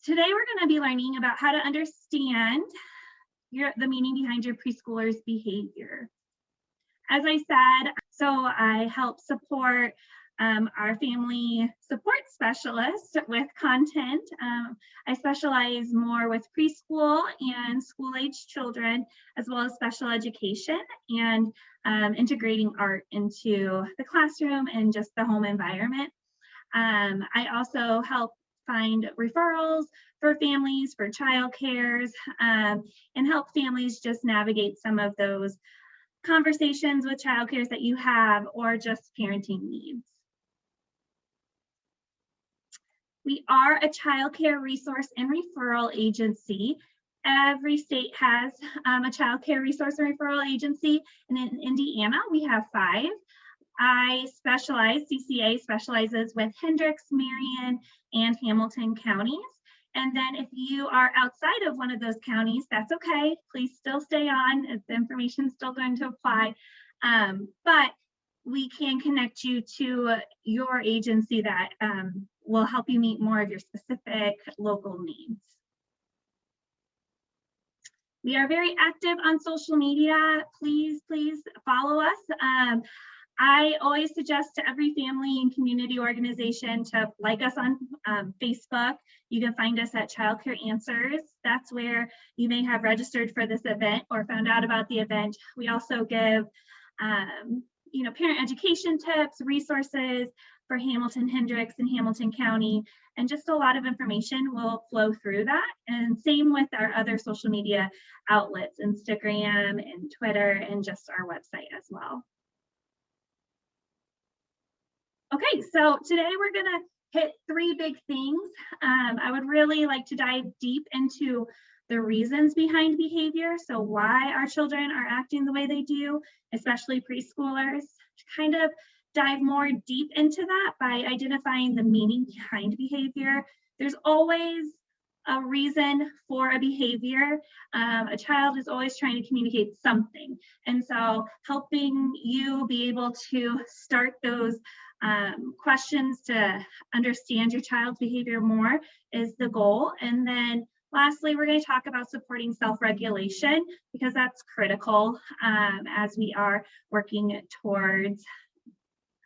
Today we're going to be learning about how to understand the meaning behind your preschooler's behavior. As I said, so I help support our family support specialist with content. I specialize more with preschool and school-age children, as well as special education and integrating art into the classroom and just the home environment. I also help find referrals for families, for child cares, and help families just navigate some of those conversations with child cares that you have or just parenting needs. We are a child care resource and referral agency. Every state has a child care resource and referral agency, and in Indiana we have 5. CCA specializes with Hendricks, Marion, and Hamilton counties. And then if you are outside of one of those counties, that's okay. Please still stay on. The information is still going to apply. But we can connect you to your agency that will help you meet more of your specific local needs. We are very active on social media. Please follow us. I always suggest to every family and community organization to like us on Facebook. You can find us at Child Care Answers. That's where you may have registered for this event or found out about the event. We also give parent education tips, resources for Hamilton, Hendricks, and Hamilton County, and just a lot of information will flow through that. And same with our other social media outlets, Instagram and Twitter, and just our website as well. Okay, so today we're gonna hit 3 big things. I would really like to dive deep into the reasons behind behavior. So why our children are acting the way they do, especially preschoolers, to kind of dive more deep into that by identifying the meaning behind behavior. There's always a reason for a behavior. A child is always trying to communicate something. And so helping you be able to start those questions to understand your child's behavior more is the goal. And then lastly, we're going to talk about supporting self-regulation because that's critical as we are working towards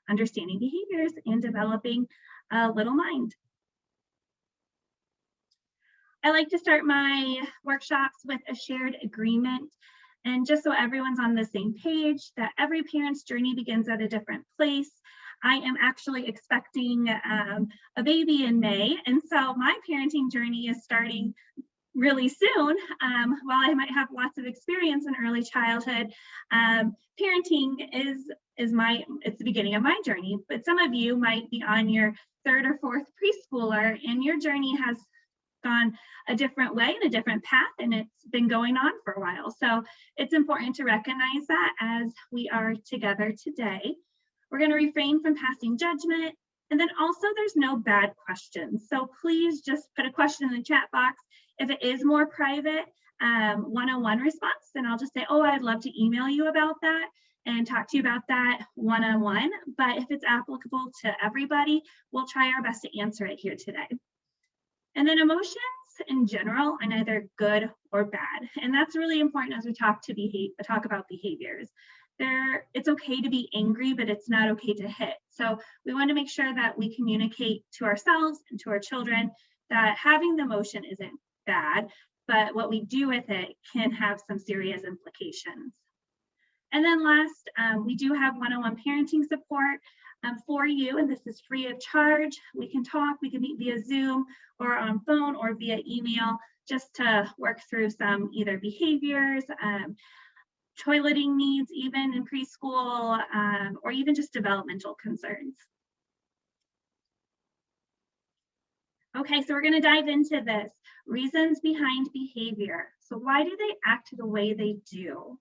understanding behaviors and developing a little mind. I like to start my workshops with a shared agreement. And just so everyone's on the same page, that every parent's journey begins at a different place. I am actually expecting a baby in May. And so my parenting journey is starting really soon. While I might have lots of experience in early childhood, parenting is it's the beginning of my journey. But some of you might be on your 3rd or 4th preschooler, and your journey has gone a different way and a different path, and it's been going on for a while. So it's important to recognize that as we are together today. We're going to refrain from passing judgment. And then also there's no bad questions. So please just put a question in the chat box. If it is more private, one-on-one response, then I'll just say, oh, I'd love to email you about that and talk to you about that one-on-one. But if it's applicable to everybody, we'll try our best to answer it here today. And then emotions in general are neither good or bad. And that's really important as we talk about behaviors. It's okay to be angry, but it's not okay to hit. So we want to make sure that we communicate to ourselves and to our children that having the emotion isn't bad, but what we do with it can have some serious implications. And then last, we do have one-on-one parenting support for you, and this is free of charge. We can talk, we can meet via Zoom or on phone or via email just to work through some either behaviors, toileting needs even in preschool, or even just developmental concerns. Okay, so we're going to dive into this. Reasons behind behavior. So why do they act the way they do?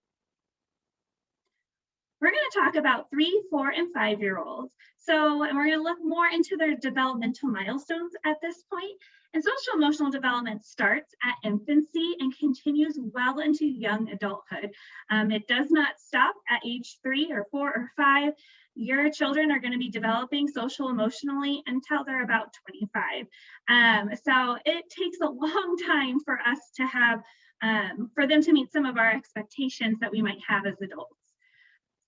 We're going to talk about 3, 4, and 5-year-olds. And we're going to look more into their developmental milestones at this point. And social emotional development starts at infancy and continues well into young adulthood. It does not stop at age 3 or 4 or 5. your children are going to be developing social emotionally until they're about 25. So it takes a long time for us to have, for them to meet some of our expectations that we might have as adults.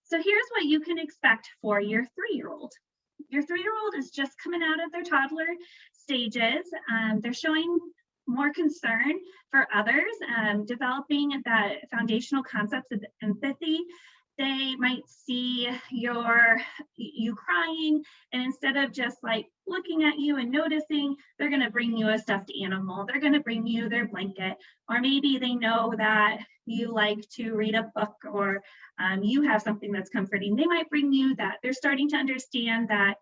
So here's what you can expect for your 3-year-old. Your 3-year-old is just coming out of their toddler stages. They're showing more concern for others, developing that foundational concepts of empathy. They might see you crying, and instead of just like looking at you and noticing, they're going to bring you a stuffed animal. They're going to bring you their blanket, or maybe they know that you like to read a book, or you have something that's comforting. They might bring you that. They're starting to understand that,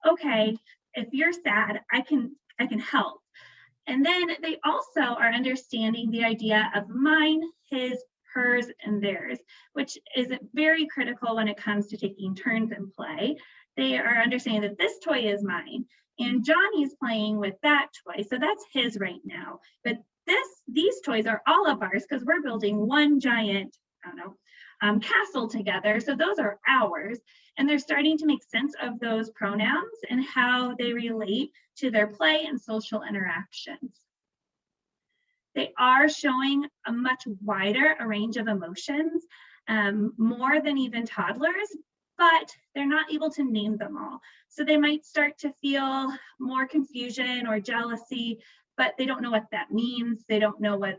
okay, if you're sad, I can help. And then they also are understanding the idea of mine, his, hers, and theirs, which is very critical when it comes to taking turns in play. They are understanding that this toy is mine, and Johnny's playing with that toy, so that's his right now. But these toys are all of ours because we're building one giant, castle together. So those are ours. And they're starting to make sense of those pronouns and how they relate to their play and social interactions. They are showing a much wider range of emotions, more than even toddlers, but they're not able to name them all. So they might start to feel more confusion or jealousy, but they don't know what that means. They don't know what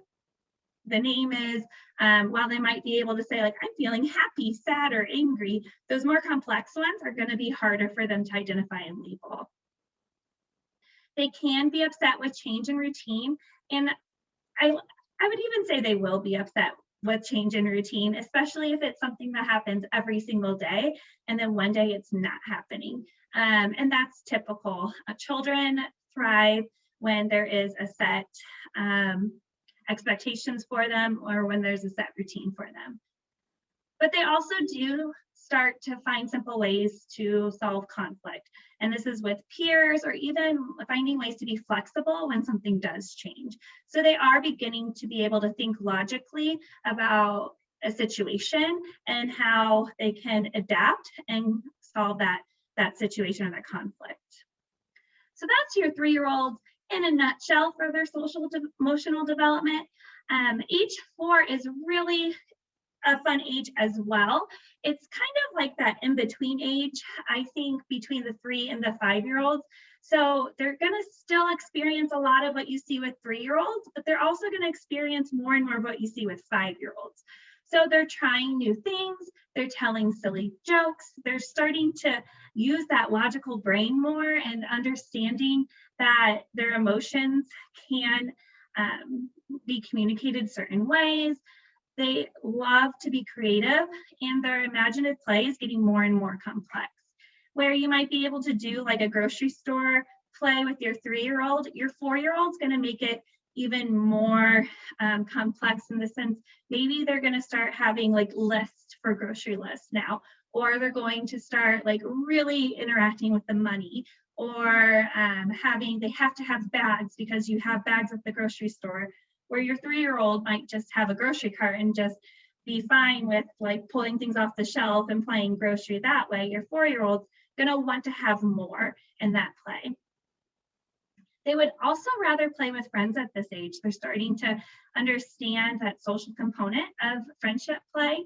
the name is. While they might be able to say, like, I'm feeling happy, sad, or angry, those more complex ones are going to be harder for them to identify and label. They can be upset with change in routine, and I would even say they will be upset with change in routine, especially if it's something that happens every single day, and then one day it's not happening. And that's typical. Children thrive when there is a set expectations for them, or when there's a set routine for them. But they also do start to find simple ways to solve conflict. And this is with peers, or even finding ways to be flexible when something does change. So they are beginning to be able to think logically about a situation and how they can adapt and solve that situation or that conflict. So that's your 3-year-old in a nutshell for their social emotional development. Age 4 is really a fun age as well. It's kind of like that in-between age, I think, between the 3 and the 5-year-olds. So they're going to still experience a lot of what you see with 3-year-olds, but they're also going to experience more and more of what you see with 5-year-olds. So they're trying new things, they're telling silly jokes, they're starting to use that logical brain more and understanding that their emotions can be communicated certain ways. They love to be creative, and their imaginative play is getting more and more complex. Where you might be able to do like a grocery store play with your 3-year-old, your 4-year-old's going to make it even more complex, in the sense maybe they're going to start having like lists for grocery lists now, or they're going to start like really interacting with the money, or they have to have bags because you have bags at the grocery store, where your 3-year-old might just have a grocery cart and just be fine with like pulling things off the shelf and playing grocery that way. Your 4-year-old's going to want to have more in that play. They would also rather play with friends at this age. They're starting to understand that social component of friendship play,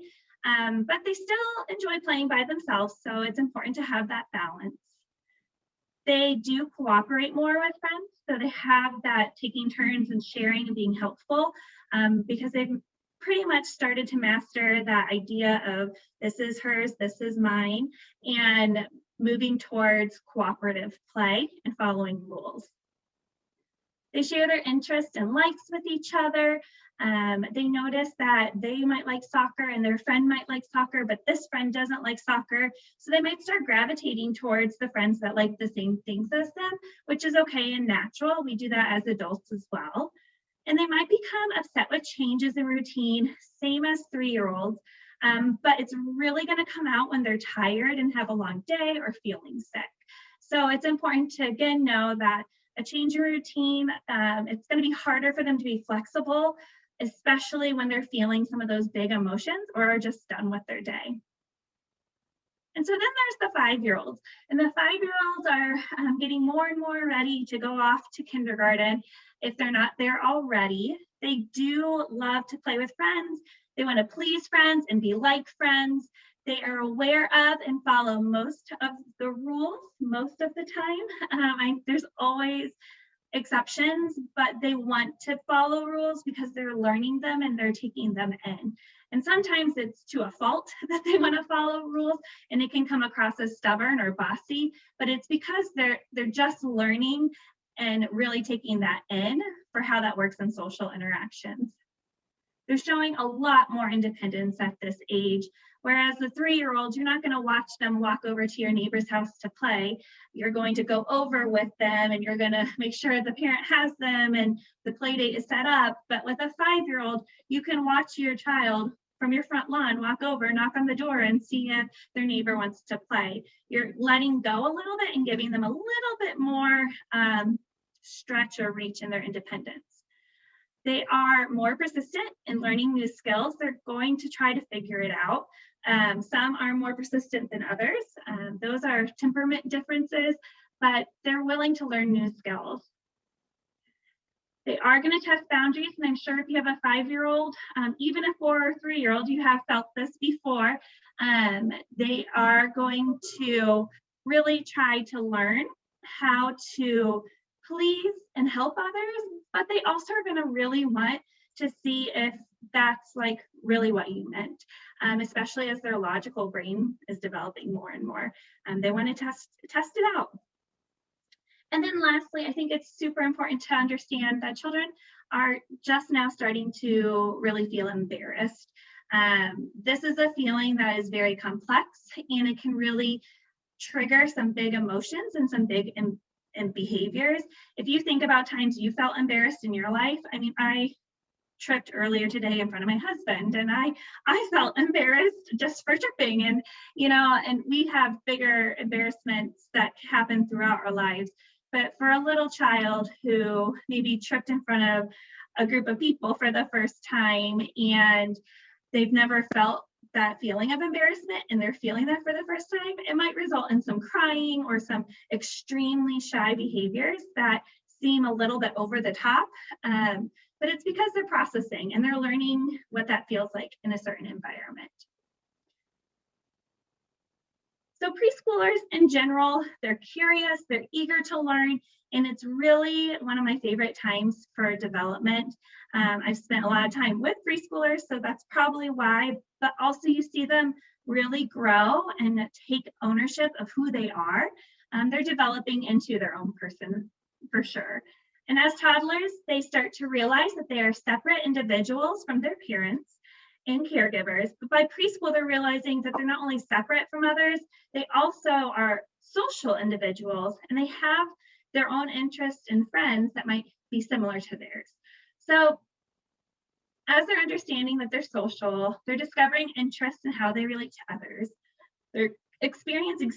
but they still enjoy playing by themselves, so it's important to have that balance. They do cooperate more with friends, so they have that taking turns and sharing and being helpful, because they've pretty much started to master that idea of this is hers, this is mine, and moving towards cooperative play and following rules. They share their interests and likes with each other. They notice that they might like soccer and their friend might like soccer, but this friend doesn't like soccer. So they might start gravitating towards the friends that like the same things as them, which is okay and natural. We do that as adults as well. And they might become upset with changes in routine, same as 3-year-olds, but it's really going to come out when they're tired and have a long day or feeling sick. So it's important to, again, know that a change in routine, it's going to be harder for them to be flexible, especially when they're feeling some of those big emotions or are just done with their day. And so then there's the 5-year-olds, and the 5-year-olds are getting more and more ready to go off to kindergarten. If they're not there already, they do love to play with friends. They want to please friends and be like friends. They are aware of and follow most of the rules most of the time. There's always exceptions, but they want to follow rules because they're learning them and they're taking them in. And sometimes it's to a fault that they want to follow rules, and it can come across as stubborn or bossy, but it's because they're just learning and really taking that in for how that works in social interactions. They're showing a lot more independence at this age. Whereas the 3-year-olds, you're not going to watch them walk over to your neighbor's house to play. You're going to go over with them and you're going to make sure the parent has them and the play date is set up. But with a 5-year-old, you can watch your child from your front lawn walk over, knock on the door, and see if their neighbor wants to play. You're letting go a little bit and giving them a little bit more stretch or reach in their independence. They are more persistent in learning new skills. They're going to try to figure it out. Some are more persistent than others. Those are temperament differences, but they're willing to learn new skills. They are going to test boundaries, and I'm sure if you have a 5-year-old, even a 4 or 3-year-old, you have felt this before. They are going to really try to learn how to please and help others, but they also are going to really want to see if that's like really what you meant, especially as their logical brain is developing more and more. They want to test it out. And then lastly, I think it's super important to understand that children are just now starting to really feel embarrassed. This is a feeling that is very complex, and it can really trigger some big emotions and some big behaviors. If you think about times you felt embarrassed in your life, I mean, I tripped earlier today in front of my husband, and I felt embarrassed just for tripping, and and we have bigger embarrassments that happen throughout our lives. But for a little child who maybe tripped in front of a group of people for the first time and they've never felt that feeling of embarrassment and they're feeling that for the first time, it might result in some crying or some extremely shy behaviors that seem a little bit over the top. But it's because they're processing and they're learning what that feels like in a certain environment. So preschoolers in general, they're curious, they're eager to learn, and it's really one of my favorite times for development. I've spent a lot of time with preschoolers, so that's probably why, but also you see them really grow and take ownership of who they are. They're developing into their own person for sure. And as toddlers, they start to realize that they are separate individuals from their parents and caregivers. But by preschool, they're realizing that they're not only separate from others, they also are social individuals, and they have their own interests and friends that might be similar to theirs. So as they're understanding that they're social, they're discovering interests in how they relate to others. They're experiencing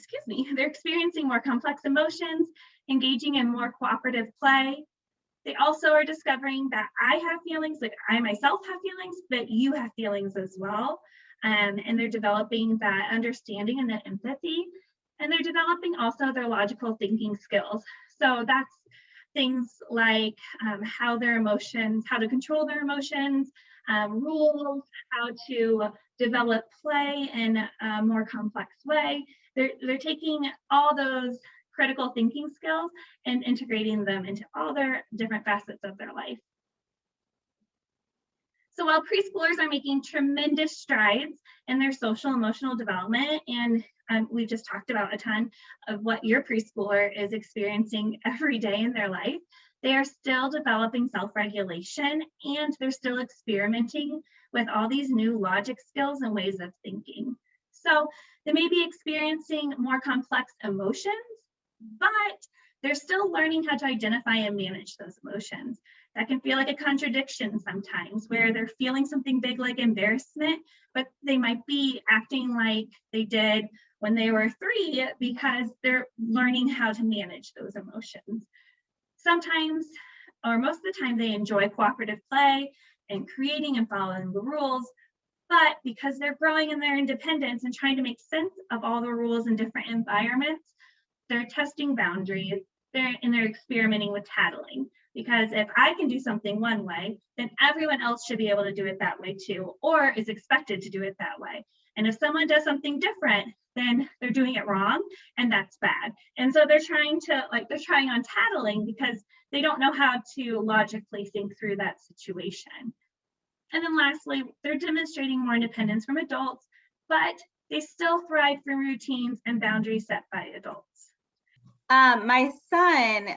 more complex emotions, engaging in more cooperative play. They also are discovering that I have feelings, like I myself have feelings, but you have feelings as well. And they're developing that understanding and that empathy. And they're developing also their logical thinking skills. So that's things like how to control their emotions, rules, how to develop play in a more complex way. They're taking all those critical thinking skills and integrating them into all their different facets of their life. So while preschoolers are making tremendous strides in their social emotional development, and we've just talked about a ton of what your preschooler is experiencing every day in their life, they are still developing self-regulation, and they're still experimenting with all these new logic skills and ways of thinking. So they may be experiencing more complex emotions, but they're still learning how to identify and manage those emotions. That can feel like a contradiction sometimes, where they're feeling something big like embarrassment, but they might be acting like they did when they were 3 because they're learning how to manage those emotions. Sometimes, or most of the time, they enjoy cooperative play and creating and following the rules, But because they're growing in their independence and trying to make sense of all the rules in different environments, they're testing boundaries, they're experimenting with tattling. Because if I can do something one way, then everyone else should be able to do it that way too, or is expected to do it that way. And if someone does something different, then they're doing it wrong, and that's bad. And so they're trying on tattling because they don't know how to logically think through that situation. And then lastly, they're demonstrating more independence from adults, but they still thrive from routines and boundaries set by adults. My son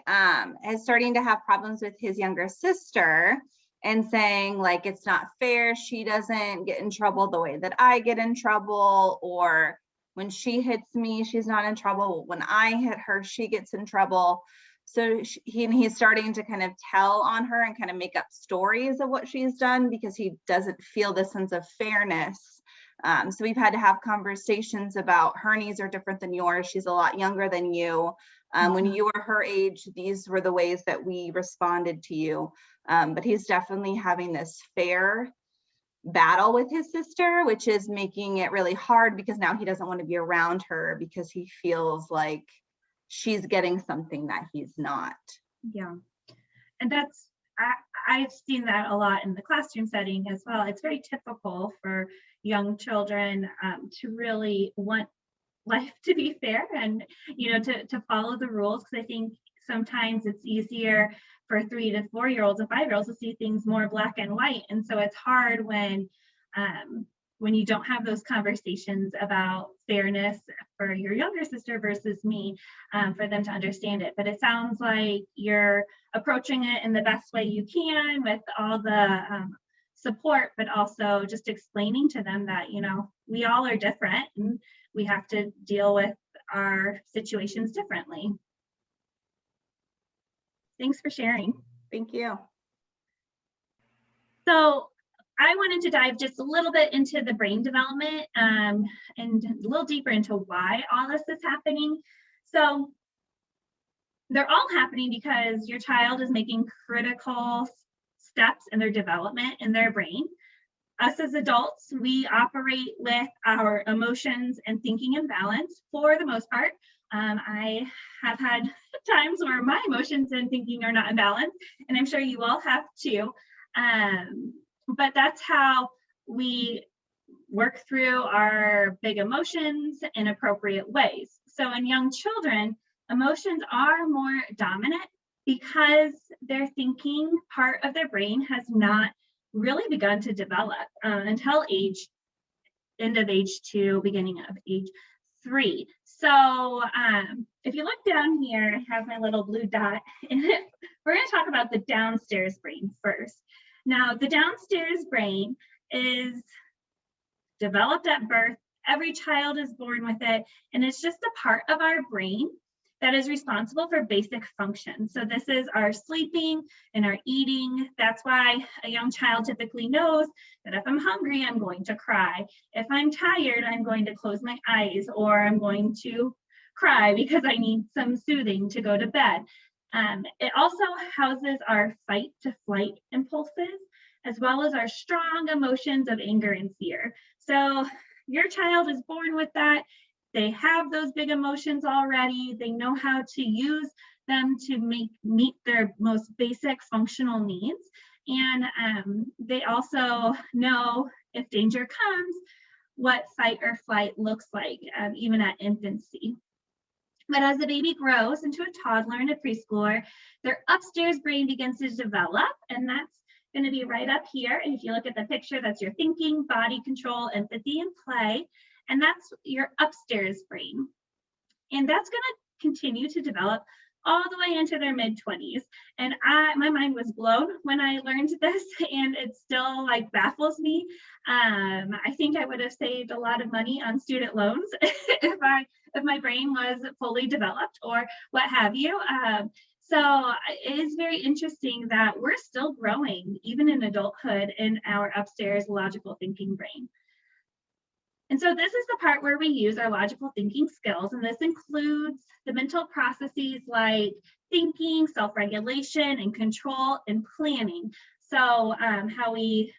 is starting to have problems with his younger sister and saying like, it's not fair. She doesn't get in trouble the way that I get in trouble, or when she hits me, she's not in trouble. When I hit her, she gets in trouble. So he's starting to kind of tell on her and kind of make up stories of what she's done because he doesn't feel the sense of fairness. So we've had to have conversations about her needs are different than yours. She's a lot younger than you. When you were her age, these were the ways that we responded to you. But he's definitely having this fair battle with his sister, which is making it really hard because now he doesn't want to be around her because he feels like she's getting something that he's not. Yeah. And I've seen that a lot in the classroom setting as well. It's very typical for young children to really want life to be fair and, to follow the rules. Because I think sometimes it's easier for 3 to 4 year olds and 5 year olds to see things more black and white. And so it's hard when you don't have those conversations about fairness for your younger sister versus me, for them to understand it. But it sounds like you're approaching it in the best way you can with all the support, but also just explaining to them that, we all are different and we have to deal with our situations differently. Thanks for sharing. Thank you. So I wanted to dive just a little bit into the brain development and a little deeper into why all this is happening. So they're all happening because your child is making critical steps in their development in their brain. Us as adults, we operate with our emotions and thinking in balance for the most part. I have had times where my emotions and thinking are not in balance, and I'm sure you all have too. But that's how we work through our big emotions in appropriate ways. So in young children, emotions are more dominant because their thinking part of their brain has not really begun to develop until end of age 2, beginning of age 3. So if you look down here, I have my little blue dot, and we're going to talk about the downstairs brain first. Now, the downstairs brain is developed at birth. Every child is born with it, and it's just a part of our brain that is responsible for basic functions. So this is our sleeping and our eating. That's why a young child typically knows that if I'm hungry, I'm going to cry. If I'm tired, I'm going to close my eyes, or I'm going to cry because I need some soothing to go to bed. It also houses our fight to flight impulses, as well as our strong emotions of anger and fear. So your child is born with that. They have those big emotions already. They know how to use them to meet their most basic functional needs. And they also know if danger comes, what fight or flight looks like, even at infancy. But as the baby grows into a toddler and a preschooler, their upstairs brain begins to develop, and that's going to be right up here. And if you look at the picture, that's your thinking, body control, empathy, and play. And that's your upstairs brain. And that's going to continue to develop all the way into their mid-20s. And my mind was blown when I learned this, and it still baffles me. I think I would have saved a lot of money on student loans if my brain was fully developed or what have you. So it is very interesting that we're still growing, even in adulthood, in our upstairs logical thinking brain. And so this is the part where we use our logical thinking skills, and this includes the mental processes like thinking, self-regulation, and control, and planning. So how we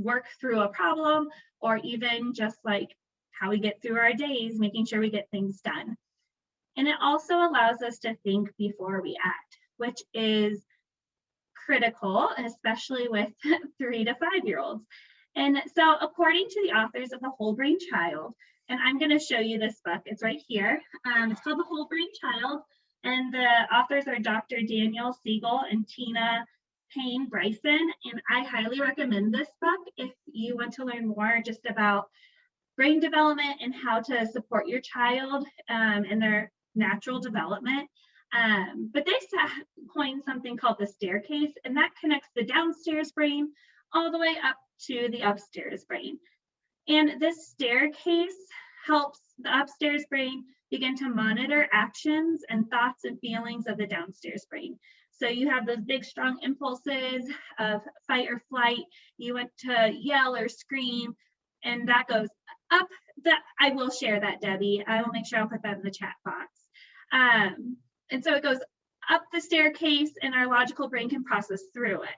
work through a problem, or even just like how we get through our days, making sure we get things done. And it also allows us to think before we act, which is critical, especially with 3 to 5-year-olds. And so according to the authors of The Whole Brain Child, and I'm going to show you this book, it's right here. It's called The Whole Brain Child, and the authors are Dr. Daniel Siegel and Tina Payne Bryson. And I highly recommend this book if you want to learn more just about brain development and how to support your child in their natural development. But they coined something called the staircase, and that connects the downstairs brain all the way up to the upstairs brain. And this staircase helps the upstairs brain begin to monitor actions and thoughts and feelings of the downstairs brain. So you have those big, strong impulses of fight or flight. You want to yell or scream, and that goes up. I will share that, Debbie. I will make sure I'll put that in the chat box. And so it goes up the staircase, and our logical brain can process through it.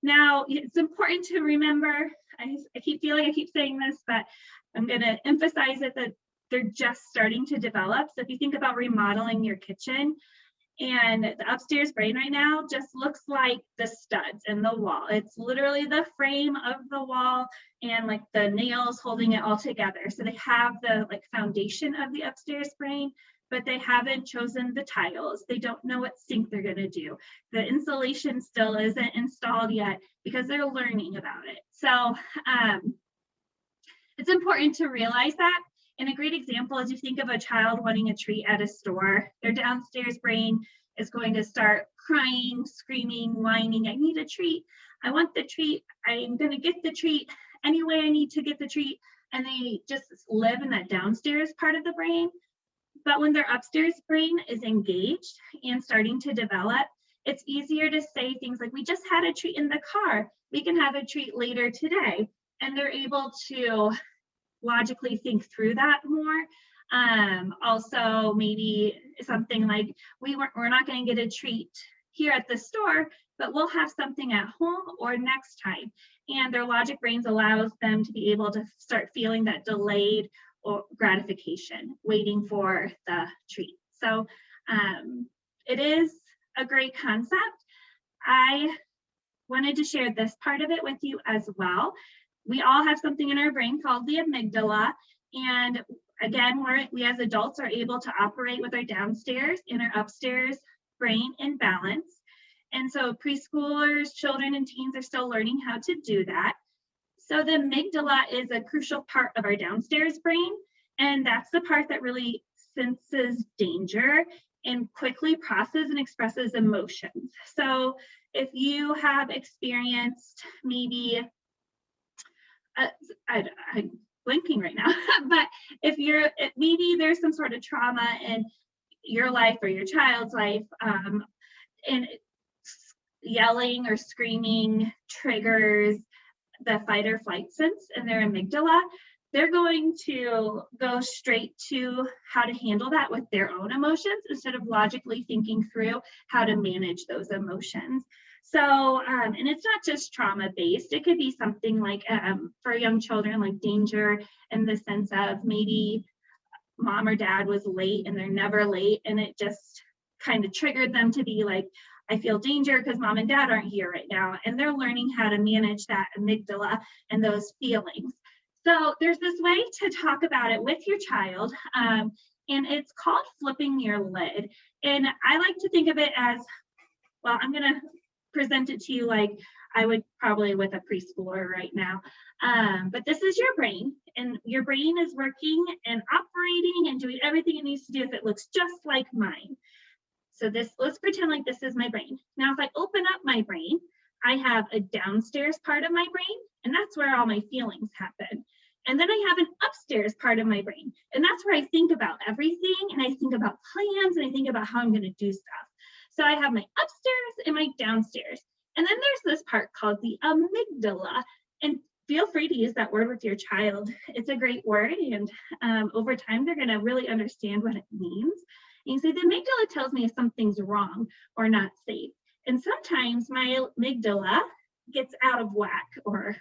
Now, it's important to remember, I keep feeling I keep saying this, but I'm going to emphasize it, that they're just starting to develop. So if you think about remodeling your kitchen, and the upstairs brain right now just looks like the studs in the wall. It's literally the frame of the wall and like the nails holding it all together. So they have the like foundation of the upstairs brain, but they haven't chosen the tiles. They don't know what sink they're gonna do. The insulation still isn't installed yet because they're learning about it. So it's important to realize that. And a great example is you think of a child wanting a treat at a store. Their downstairs brain is going to start crying, screaming, whining. I need a treat. I want the treat. I'm going to get the treat any way I need to get the treat. And they just live in that downstairs part of the brain. But when their upstairs brain is engaged and starting to develop, it's easier to say things like, we just had a treat in the car. We can have a treat later today. And they're able to logically think through that more. Also, maybe something like, we're not going to get a treat here at the store, but we'll have something at home or next time. And their logic brains allows them to be able to start feeling that delayed or gratification, waiting for the treat. So it is a great concept. I wanted to share this part of it with you as well. We all have something in our brain called the amygdala. And again, we as adults are able to operate with our downstairs and our upstairs brain in balance. And so preschoolers, children, and teens are still learning how to do that. So the amygdala is a crucial part of our downstairs brain. And that's the part that really senses danger and quickly processes and expresses emotions. So if you have experienced maybe I'm blinking right now, but if maybe there's some sort of trauma in your life or your child's life, and yelling or screaming triggers the fight or flight sense in their amygdala, they're going to go straight to how to handle that with their own emotions instead of logically thinking through how to manage those emotions. So, and it's not just trauma-based. It could be something like for young children, like danger in the sense of maybe mom or dad was late and they're never late, and it just kind of triggered them to be like, I feel danger because mom and dad aren't here right now. And they're learning how to manage that amygdala and those feelings. So there's this way to talk about it with your child, and it's called flipping your lid. And I like to think of it as, well, I'm going to present it to you like I would probably with a preschooler right now. But this is your brain, and your brain is working and operating and doing everything it needs to do if it looks just like mine. So let's pretend like this is my brain. Now, if I open up my brain, I have a downstairs part of my brain, and that's where all my feelings happen. And then I have an upstairs part of my brain, and that's where I think about everything, and I think about plans, and I think about how I'm going to do stuff. So I have my upstairs and my downstairs. And then there's this part called the amygdala. And feel free to use that word with your child. It's a great word. And over time, they're going to really understand what it means. And you say, the amygdala tells me if something's wrong or not safe. And sometimes my amygdala gets out of whack or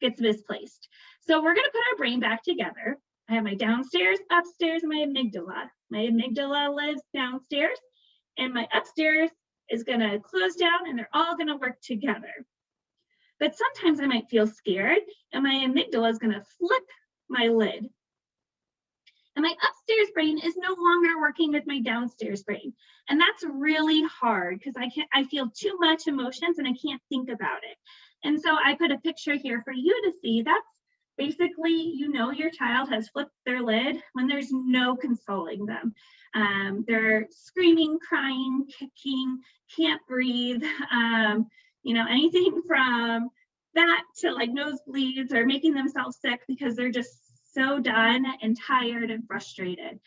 gets misplaced. So we're going to put our brain back together. I have my downstairs, upstairs, and my amygdala. My amygdala lives downstairs, and my upstairs is going to close down, and they're all going to work together. But sometimes I might feel scared, and my amygdala is going to flip my lid. And my upstairs brain is no longer working with my downstairs brain. And that's really hard because I feel too much emotions and I can't think about it. And so I put a picture here for you to see. That's basically, your child has flipped their lid when there's no consoling them. They're screaming, crying, kicking, can't breathe, anything from that to like nosebleeds or making themselves sick because they're just so done and tired and frustrated.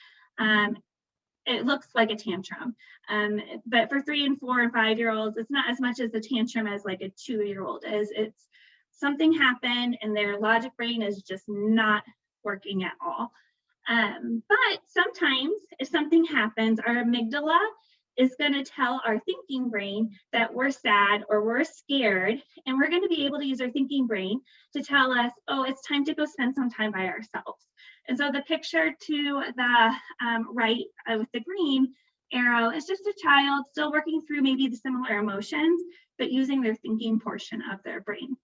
It looks like a tantrum, but for 3 and 4 and 5-year-olds, it's not as much as a tantrum as like a 2-year-old is. It's something happened and their logic brain is just not working at all. But sometimes if something happens, our amygdala is going to tell our thinking brain that we're sad or we're scared, and we're going to be able to use our thinking brain to tell us, oh, it's time to go spend some time by ourselves. And so the picture to the right with the green arrow is just a child still working through maybe the similar emotions, but using their thinking portion of their brain.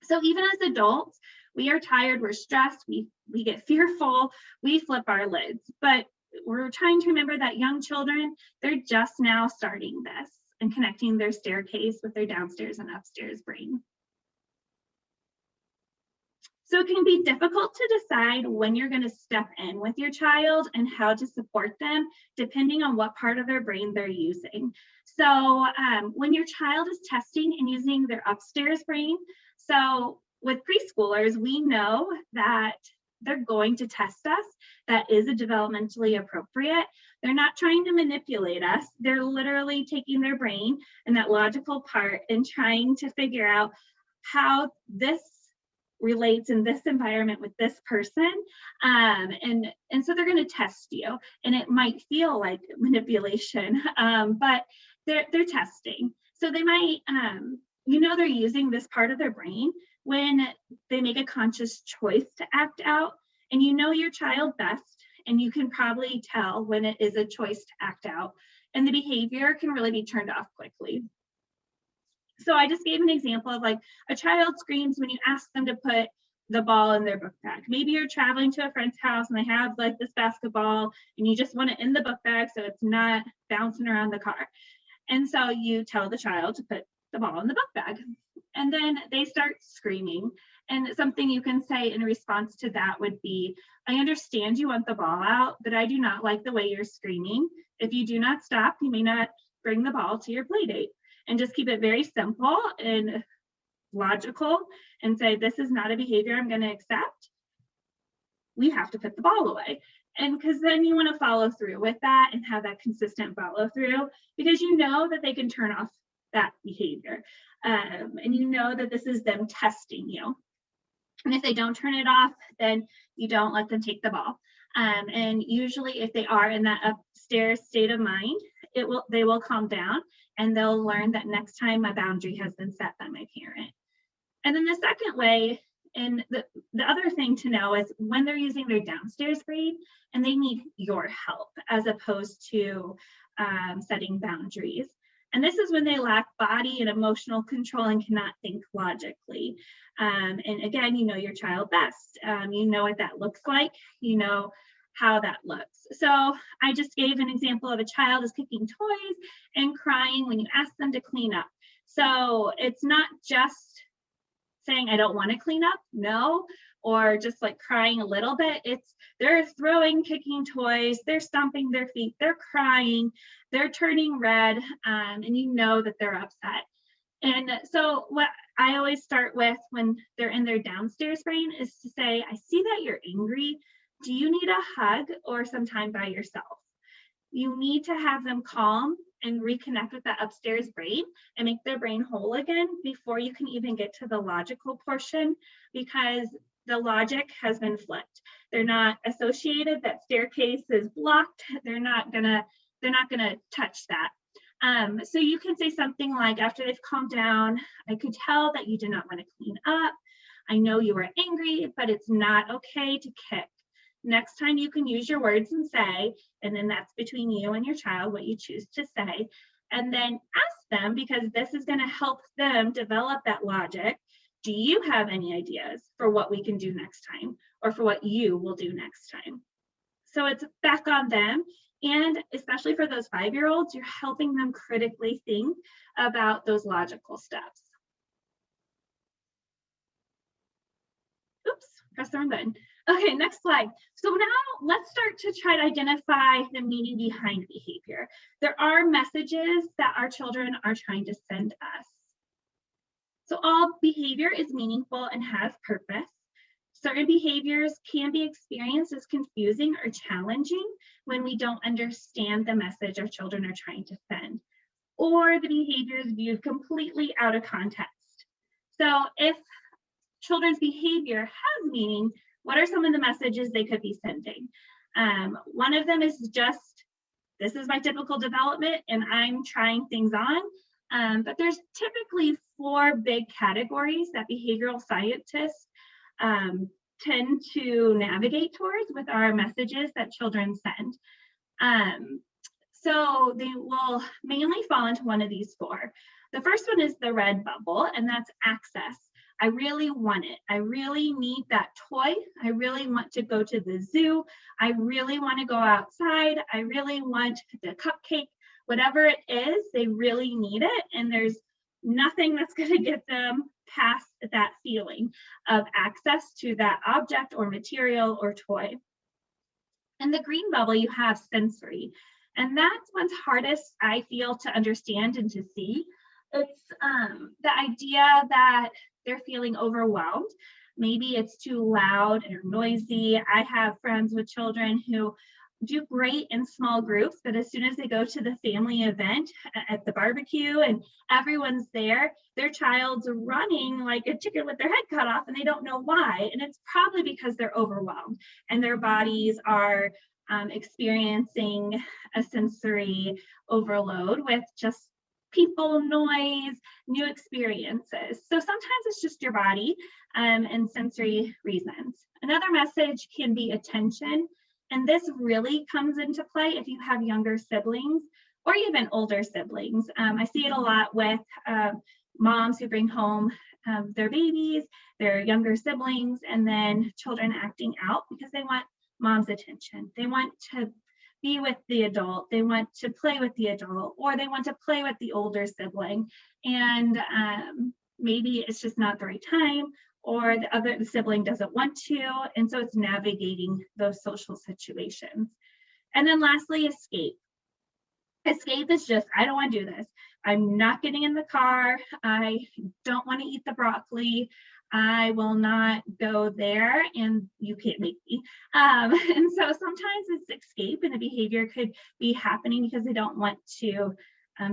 So even as adults, we are tired, we're stressed, we get fearful, we flip our lids, but we're trying to remember that young children, they're just now starting this and connecting their staircase with their downstairs and upstairs brain. So it can be difficult to decide when you're going to step in with your child and how to support them, depending on what part of their brain they're using. So when your child is testing and using their upstairs brain, so with preschoolers, we know that they're going to test us. That is a developmentally appropriate. They're not trying to manipulate us. They're literally taking their brain and that logical part and trying to figure out how this relates in this environment with this person. And so they're going to test you, and it might feel like manipulation, but they're testing. So they might, they're using this part of their brain when they make a conscious choice to act out, and your child best, and you can probably tell when it is a choice to act out, and the behavior can really be turned off quickly. So I just gave an example of like a child screams when you ask them to put the ball in their book bag. Maybe you're traveling to a friend's house and they have like this basketball and you just want it in the book bag so it's not bouncing around the car. And so you tell the child to put the ball in the book bag. And then they start screaming. And something you can say in response to that would be, I understand you want the ball out, but I do not like the way you're screaming. If you do not stop, you may not bring the ball to your play date. And just keep it very simple and logical and say, this is not a behavior I'm going to accept. We have to put the ball away. And because then you want to follow through with that and have that consistent follow through, because you know that they can turn off that behavior. And you know that this is them testing you. And if they don't turn it off, then you don't let them take the ball. And usually if they are in that upstairs state of mind, they will calm down and they'll learn that next time a boundary has been set by my parent. And then the second way, and the other thing to know is when they're using their downstairs brain and they need your help as opposed to setting boundaries. And this is when they lack body and emotional control and cannot think logically. And again, you know your child best. You know what that looks like. You know how that looks. So I just gave an example of a child is kicking toys and crying when you ask them to clean up. So it's not just saying, I don't want to clean up, no, or just like crying a little bit. It's they're throwing, kicking toys, they're stomping their feet, they're crying, they're turning red, and you know that they're upset. And so what I always start with when they're in their downstairs brain is to say, I see that you're angry. Do you need a hug or some time by yourself? You need to have them calm and reconnect with that upstairs brain and make their brain whole again before you can even get to the logical portion, because the logic has been flipped. They're not associated, that staircase is blocked. They're not gonna touch that. So you can say something like, after they've calmed down, I could tell that you do not want to clean up. I know you were angry, but it's not okay to kick. Next time you can use your words and say, and then that's between you and your child, what you choose to say. And then ask them, because this is going to help them develop that logic. Do you have any ideas for what we can do next time, or for what you will do next time? So it's back on them. And especially for those 5-year-olds, you're helping them critically think about those logical steps. Oops, press the wrong button. Okay, next slide. So now let's start to try to identify the meaning behind behavior. There are messages that our children are trying to send us. So all behavior is meaningful and has purpose. Certain behaviors can be experienced as confusing or challenging when we don't understand the message our children are trying to send, or the behavior is viewed completely out of context. So if children's behavior has meaning, what are some of the messages they could be sending? One of them is just, this is my typical development and I'm trying things on. But there's typically 4 big categories that behavioral scientists tend to navigate towards with our messages that children send. So they will mainly fall into one of these 4. The first one is the red bubble, and that's access. I really want it. I really need that toy. I really want to go to the zoo. I really want to go outside. I really want the cupcake. Whatever it is, they really need it. And there's nothing that's going to get them past that feeling of access to that object or material or toy. In the green bubble, you have sensory. And that's one's hardest, I feel, to understand and to see. It's the idea that they're feeling overwhelmed. Maybe it's too loud or noisy. I have friends with children who do great in small groups, but as soon as they go to the family event at the barbecue and everyone's there, their child's running like a chicken with their head cut off and they don't know why. And it's probably because they're overwhelmed and their bodies are experiencing a sensory overload with just people, noise, new experiences. So sometimes it's just your body and sensory reasons. Another message can be attention. And this really comes into play if you have younger siblings or even older siblings. I see it a lot with moms who bring home their babies, their younger siblings, and then children acting out because they want mom's attention. They want to be with the adult, they want to play with the adult, or they want to play with the older sibling. And maybe it's just not the right time, or the sibling doesn't want to. And so it's navigating those social situations. And then lastly, escape. Escape is just, I don't want to do this. I'm not getting in the car. I don't want to eat the broccoli. I will not go there and you can't make me. And so sometimes it's escape and the behavior could be happening because they don't want to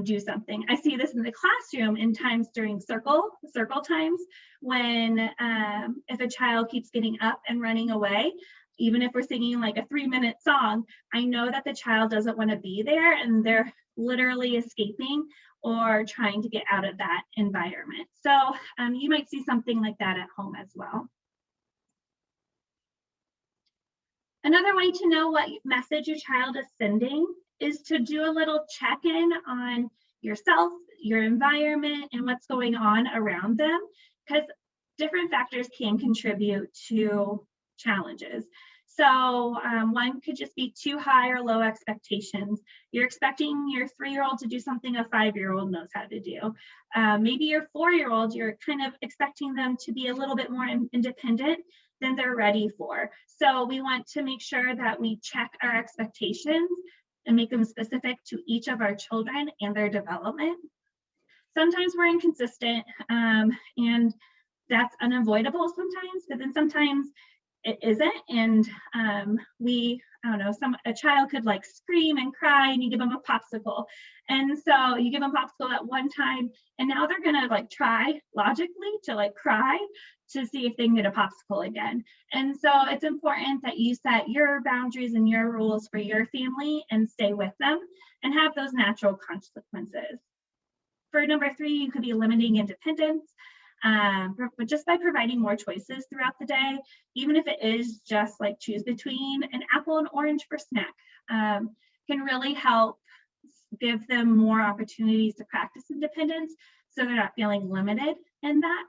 do something. I see this in the classroom in times during circle times when if a child keeps getting up and running away, even if we're singing like a 3-minute song, I know that the child doesn't want to be there and they're literally escaping or trying to get out of that environment. So you might see something like that at home as well. Another way to know what message your child is sending is to do a little check-in on yourself, your environment, and what's going on around them, because different factors can contribute to challenges. So one could just be too high or low expectations. You're expecting your 3-year-old to do something a 5-year-old knows how to do. Maybe your 4-year-old, you're kind of expecting them to be a little bit more independent than they're ready for. So we want to make sure that we check our expectations and make them specific to each of our children and their development. Sometimes we're inconsistent and that's unavoidable sometimes, but then sometimes it isn't. And I don't know, a child could like scream and cry and you give them a popsicle. And so you give them a popsicle at one time and now they're gonna like try logically to like cry to see if they can get a popsicle again. And so it's important that you set your boundaries and your rules for your family and stay with them and have those natural consequences. For number 3, you could be limiting independence. But just by providing more choices throughout the day, even if it is just like choose between an apple and orange for snack, can really help give them more opportunities to practice independence so they're not feeling limited in that.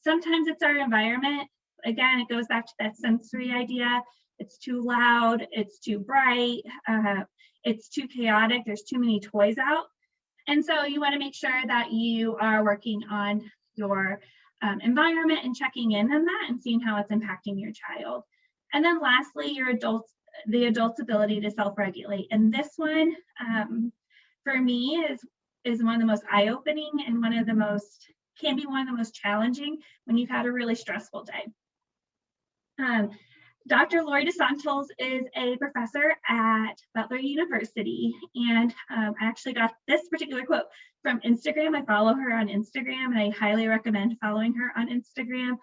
Sometimes it's our environment. Again, it goes back to that sensory idea. It's too loud, it's too bright, it's too chaotic, there's too many toys out. And so you want to make sure that you are working on your environment and checking in on that and seeing how it's impacting your child. And then lastly, the adult's ability to self-regulate. And this one, for me, is one of the most eye-opening and can be one of the most challenging when you've had a really stressful day. Dr. Lori DeSantos is a professor at Butler University, and I actually got this particular quote from Instagram. I follow her on Instagram, and I highly recommend following her on Instagram.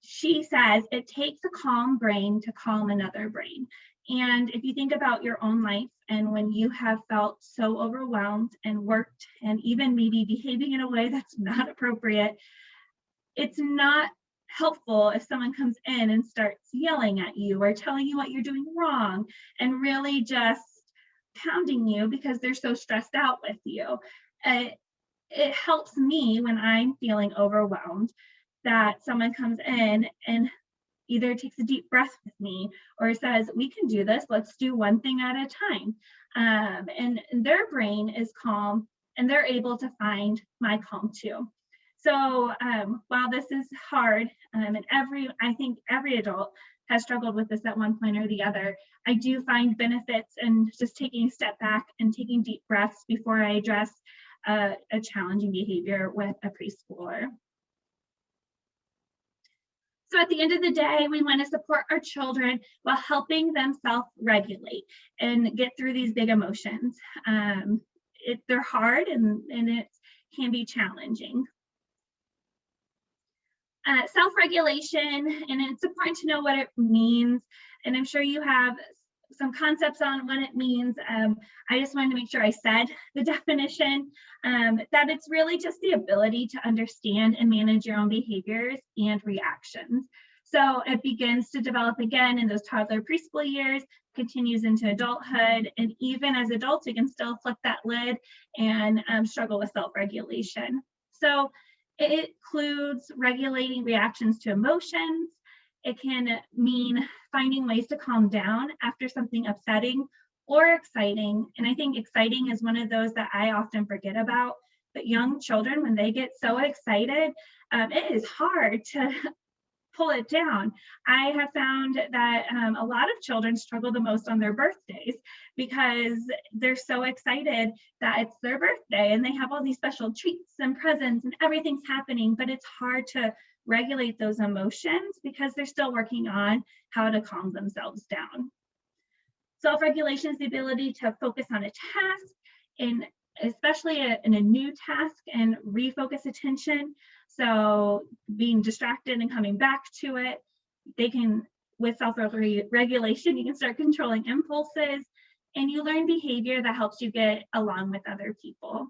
She says, "It takes a calm brain to calm another brain." And if you think about your own life and when you have felt so overwhelmed and worked and even maybe behaving in a way that's not appropriate, it's not helpful if someone comes in and starts yelling at you or telling you what you're doing wrong and really just pounding you because they're so stressed out with you. It helps me when I'm feeling overwhelmed that someone comes in and either takes a deep breath with me or says, "We can do this, let's do one thing at a time." And their brain is calm and they're able to find my calm too. So while this is hard, and I think every adult has struggled with this at one point or the other, I do find benefits in just taking a step back and taking deep breaths before I address a challenging behavior with a preschooler. So at the end of the day, we want to support our children while helping them self-regulate and get through these big emotions. They're hard and it can be challenging. Self-regulation, and it's important to know what it means. And I'm sure you have some concepts on what it means. I just wanted to make sure I said the definition, that it's really just the ability to understand and manage your own behaviors and reactions. So it begins to develop again in those toddler preschool years, continues into adulthood, and even as adults, we can still flip that lid and struggle with self-regulation. So it includes regulating reactions to emotions. It can mean finding ways to calm down after something upsetting or exciting. And I think exciting is one of those that I often forget about. But young children, when they get so excited, it is hard to pull it down. I have found that a lot of children struggle the most on their birthdays because they're so excited that it's their birthday and they have all these special treats and presents and everything's happening, but it's hard to regulate those emotions because they're still working on how to calm themselves down. Self-regulation is the ability to focus on a task, and especially in a new task, and refocus attention. So being distracted and coming back to it, with self-regulation, you can start controlling impulses and you learn behavior that helps you get along with other people.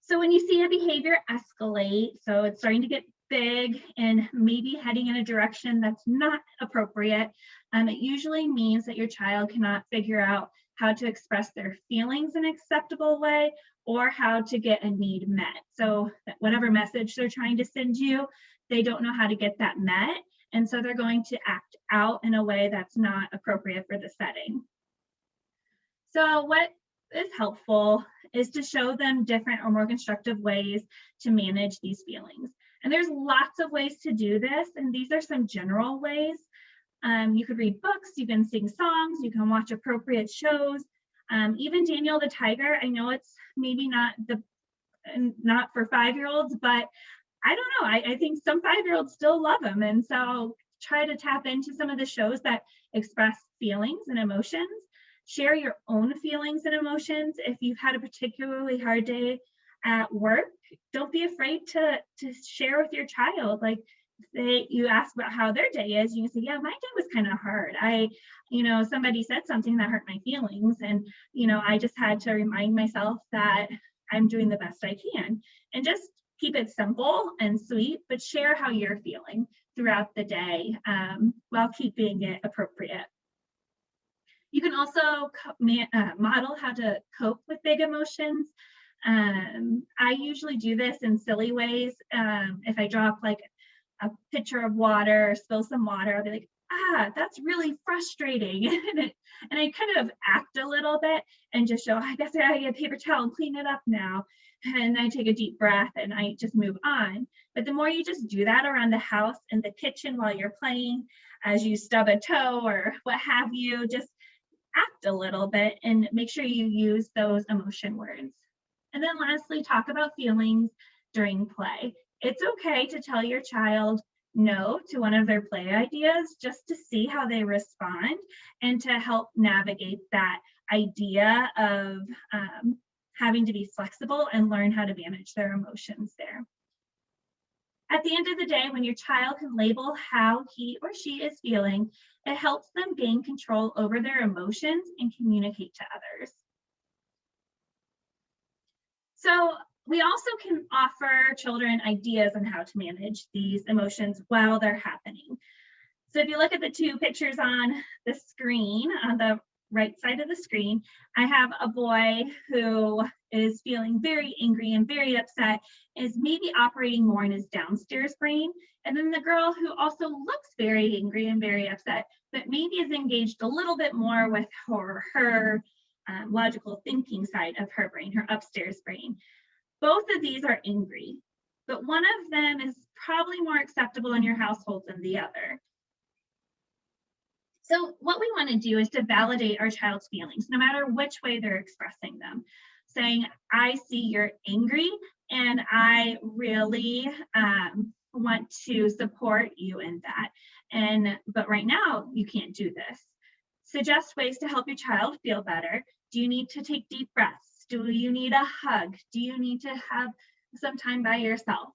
So when you see a behavior escalate, so it's starting to get big and maybe heading in a direction that's not appropriate, it usually means that your child cannot figure out how to express their feelings in an acceptable way or how to get a need met. So whatever message they're trying to send you, they don't know how to get that met. And so they're going to act out in a way that's not appropriate for the setting. So what is helpful is to show them different or more constructive ways to manage these feelings. And there's lots of ways to do this, and these are some general ways. You could read books, you can sing songs, you can watch appropriate shows. Even Daniel the Tiger, I know it's maybe not for 5-year-olds, but I don't know, I think some 5-year-olds still love him. And so try to tap into some of the shows that express feelings and emotions. Share your own feelings and emotions. If you've had a particularly hard day at work, don't be afraid to share with your child. Like, you ask about how their day is, you can say, yeah, my day was kind of hard. Somebody said something that hurt my feelings. And, I just had to remind myself that I'm doing the best I can. And just keep it simple and sweet, but share how you're feeling throughout the day while keeping it appropriate. You can also model how to cope with big emotions. I usually do this in silly ways. If I drop like a pitcher of water, spill some water, I'll be like, that's really frustrating. And I kind of act a little bit and just show, I guess I gotta get a paper towel and clean it up now. And I take a deep breath and I just move on. But the more you just do that around the house and the kitchen while you're playing, as you stub a toe or what have you, just act a little bit and make sure you use those emotion words. And then lastly, talk about feelings during play. It's okay to tell your child no to one of their play ideas just to see how they respond and to help navigate that idea of having to be flexible and learn how to manage their emotions there. At the end of the day, when your child can label how he or she is feeling, it helps them gain control over their emotions and communicate to others. So we also can offer children ideas on how to manage these emotions while they're happening. So if you look at the two pictures on the screen, on the right side of the screen, I have a boy who is feeling very angry and very upset, is maybe operating more in his downstairs brain. And then the girl who also looks very angry and very upset, but maybe is engaged a little bit more with her logical thinking side of her brain, her upstairs brain. Both of these are angry, but one of them is probably more acceptable in your household than the other. So what we want to do is to validate our child's feelings, no matter which way they're expressing them. Saying, I see you're angry and I really want to support you in that. But right now you can't do this. Suggest ways to help your child feel better. Do you need to take deep breaths? Do you need a hug? Do you need to have some time by yourself?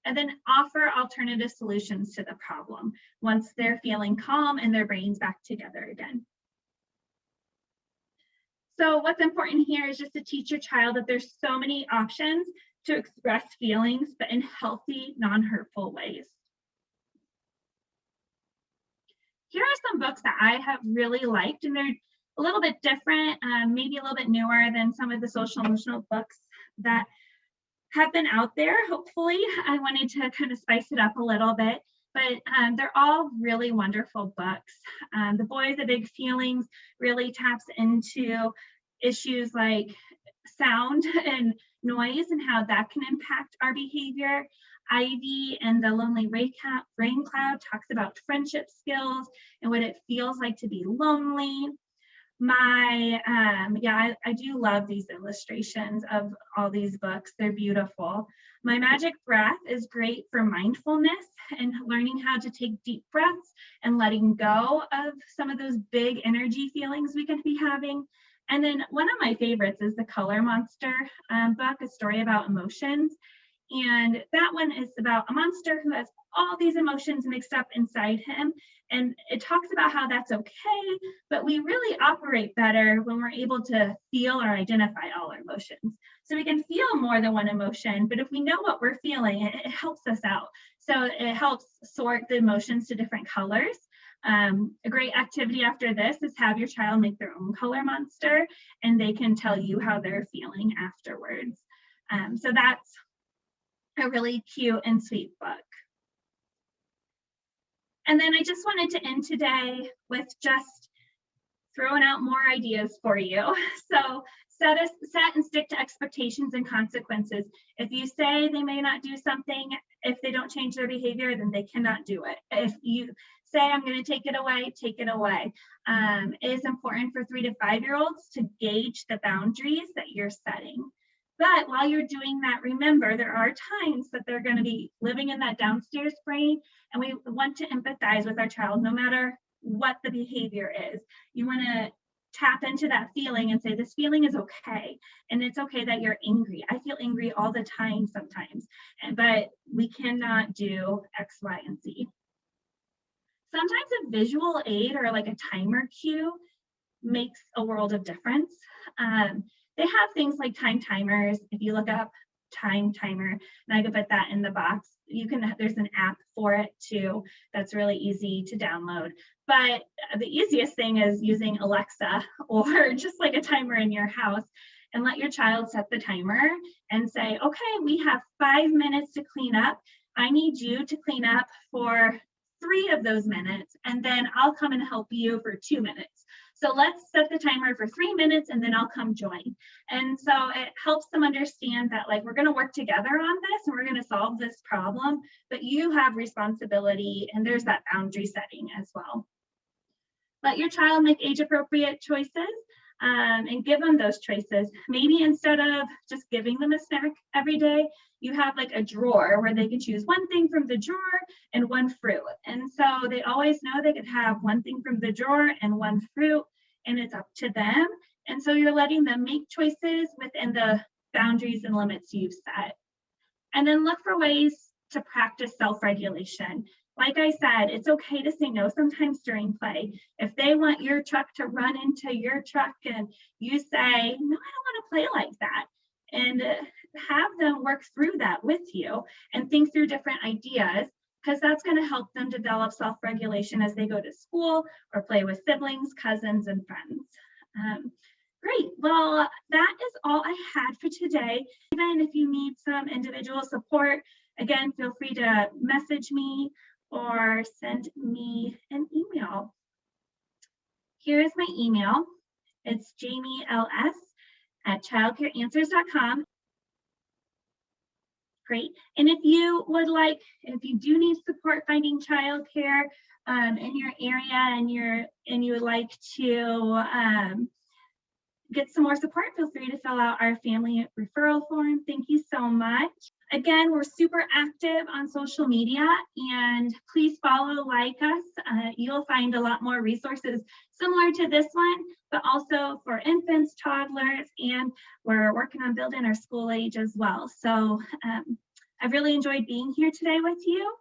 And then offer alternative solutions to the problem once they're feeling calm and their brain's back together again. So what's important here is just to teach your child that there's so many options to express feelings, but in healthy, non-hurtful ways. Here are some books that I have really liked, and they're a little bit different, maybe a little bit newer than some of the social emotional books that have been out there. Hopefully, I wanted to kind of spice it up a little bit, but they're all really wonderful books. The Boy of the Big Feelings really taps into issues like sound and noise and how that can impact our behavior. Ivy and the Lonely Rain Cloud talks about friendship skills and what it feels like to be lonely. I do love these illustrations of all these books. They're beautiful. My Magic Breath is great for mindfulness and learning how to take deep breaths and letting go of some of those big energy feelings we can be having. And then one of my favorites is the Color Monster book, A Story About Emotions. And that one is about a monster who has all these emotions mixed up inside him. And it talks about how that's okay, but we really operate better when we're able to feel or identify all our emotions. So we can feel more than one emotion, but if we know what we're feeling, it helps us out. So it helps sort the emotions to different colors. A great activity after this is have your child make their own color monster, and they can tell you how they're feeling afterwards. So that's a really cute and sweet book. And then I just wanted to end today with just throwing out more ideas for you. So set and stick to expectations and consequences. If you say they may not do something, if they don't change their behavior, then they cannot do it. If you say, I'm going to take it away, take it away. It is important for 3 to 5-year-olds to gauge the boundaries that you're setting. But while you're doing that, remember, there are times that they're going to be living in that downstairs brain, and we want to empathize with our child no matter what the behavior is. You want to tap into that feeling and say, this feeling is okay. And it's okay that you're angry. I feel angry all the time sometimes, but we cannot do X, Y, and Z. Sometimes a visual aid or like a timer cue makes a world of difference. They have things like time timers. If you look up time timer, and I could put that in the box, there's an app for it too that's really easy to download. But the easiest thing is using Alexa or just like a timer in your house, and let your child set the timer and say, okay, we have 5 minutes to clean up. I need you to clean up for 3 of those minutes, and then I'll come and help you for 2 minutes. So let's set the timer for 3 minutes, and then I'll come join. And so it helps them understand that, like, we're going to work together on this, and we're going to solve this problem, but you have responsibility, and there's that boundary setting as well. Let your child make age-appropriate choices, and give them those choices. Maybe instead of just giving them a snack every day, you have like a drawer where they can choose one thing from the drawer and one fruit. And so they always know they could have one thing from the drawer and one fruit, and it's up to them. And so you're letting them make choices within the boundaries and limits you've set. And then look for ways to practice self-regulation. Like I said, it's okay to say no sometimes during play. If they want your truck to run into your truck and you say, no, I don't want to play like that, and have them work through that with you and think through different ideas, because that's going to help them develop self-regulation as they go to school or play with siblings, cousins, and friends. Great. Well, that is all I had for today. Even if you need some individual support, again, feel free to message me or send me an email. Here is my email. It's jamiels@childcareanswers.com. Great. And if you do need support finding childcare in your area, and you would like to get some more support, feel free to fill out our family referral form. Thank you so much. Again, we're super active on social media, and please follow, like us. You'll find a lot more resources similar to this one, but also for infants, toddlers, and we're working on building our school age as well. So I've really enjoyed being here today with you,